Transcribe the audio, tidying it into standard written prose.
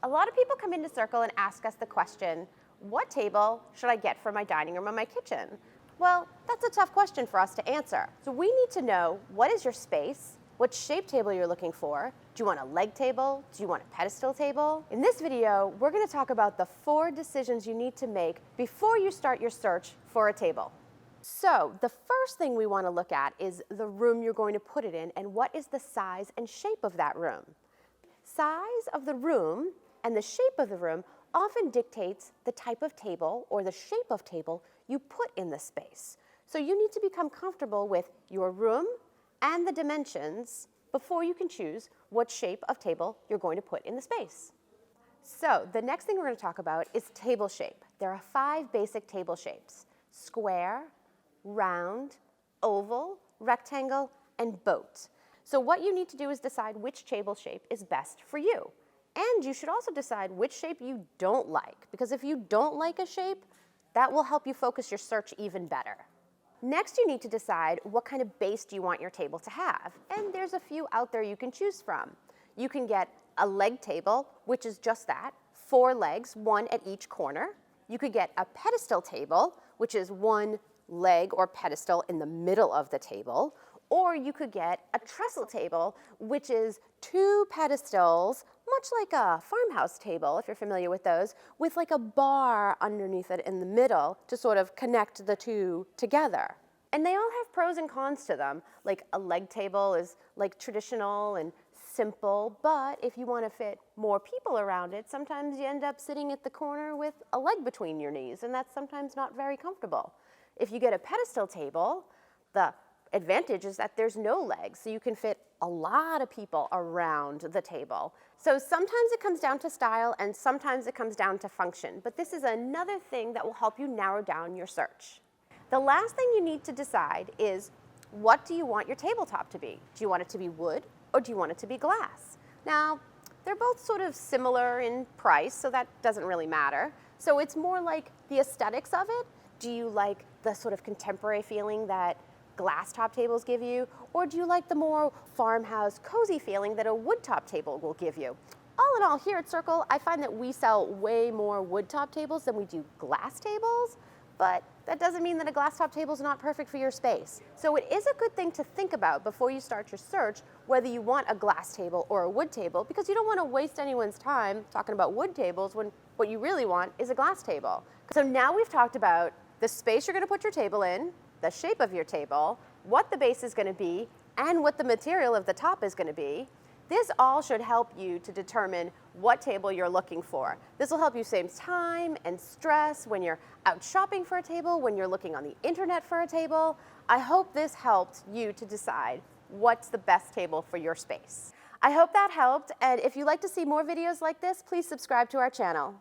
A lot of people come into Circle and ask us the question, what table should I get for my dining room or my kitchen? Well, that's a tough question for us to answer. So we need to know, what is your space? What shape table you're looking for? Do you want a leg table? Do you want a pedestal table? In this video, we're going to talk about the 4 decisions you need to make before you start your search for a table. So the first thing we want to look at is the room you're going to put it in and what is the size and shape of that room. Size of the room and the shape of the room often dictates the type of table or the shape of table you put in the space. So you need to become comfortable with your room and the dimensions before you can choose what shape of table you're going to put in the space. So the next thing we're going to talk about is table shape. There are 5 basic table shapes: square, round, oval, rectangle, and boat. So what you need to do is decide which table shape is best for you. And you should also decide which shape you don't like, because if you don't like a shape, that will help you focus your search even better. Next, you need to decide what kind of base do you want your table to have. And there's a few out there you can choose from. You can get a leg table, which is just that, 4 legs, 1 at each corner. You could get a pedestal table, which is 1 leg or pedestal in the middle of the table. Or you could get a trestle table, which is 2 pedestals, much like a farmhouse table, if you're familiar with those, with like a bar underneath it in the middle to sort of connect the 2 together. And they all have pros and cons to them. Like a leg table is like traditional and simple, but if you want to fit more people around it, sometimes you end up sitting at the corner with a leg between your knees, and that's sometimes not very comfortable. If you get a pedestal table, the advantage is that there's no legs, so you can fit a lot of people around the table. So sometimes it comes down to style and sometimes it comes down to function, but this is another thing that will help you narrow down your search. The last thing you need to decide is, what do you want your tabletop to be? Do you want it to be wood or do you want it to be glass? Now, they're both sort of similar in price, so that doesn't really matter. So it's more like the aesthetics of it. Do you like the sort of contemporary feeling that glass top tables give you, or do you like the more farmhouse cozy feeling that a wood top table will give you? All in all, here at Circle, I find that we sell way more wood top tables than we do glass tables, but that doesn't mean that a glass top table is not perfect for your space. So it is a good thing to think about before you start your search whether you want a glass table or a wood table, because you don't want to waste anyone's time talking about wood tables when what you really want is a glass table. So now we've talked about the space you're going to put your table in, the shape of your table, what the base is going to be, and what the material of the top is going to be. This all should help you to determine what table you're looking for. This will help you save time and stress when you're out shopping for a table, when you're looking on the internet for a table. I hope this helped you to decide what's the best table for your space. I hope that helped, and if you'd like to see more videos like this, please subscribe to our channel.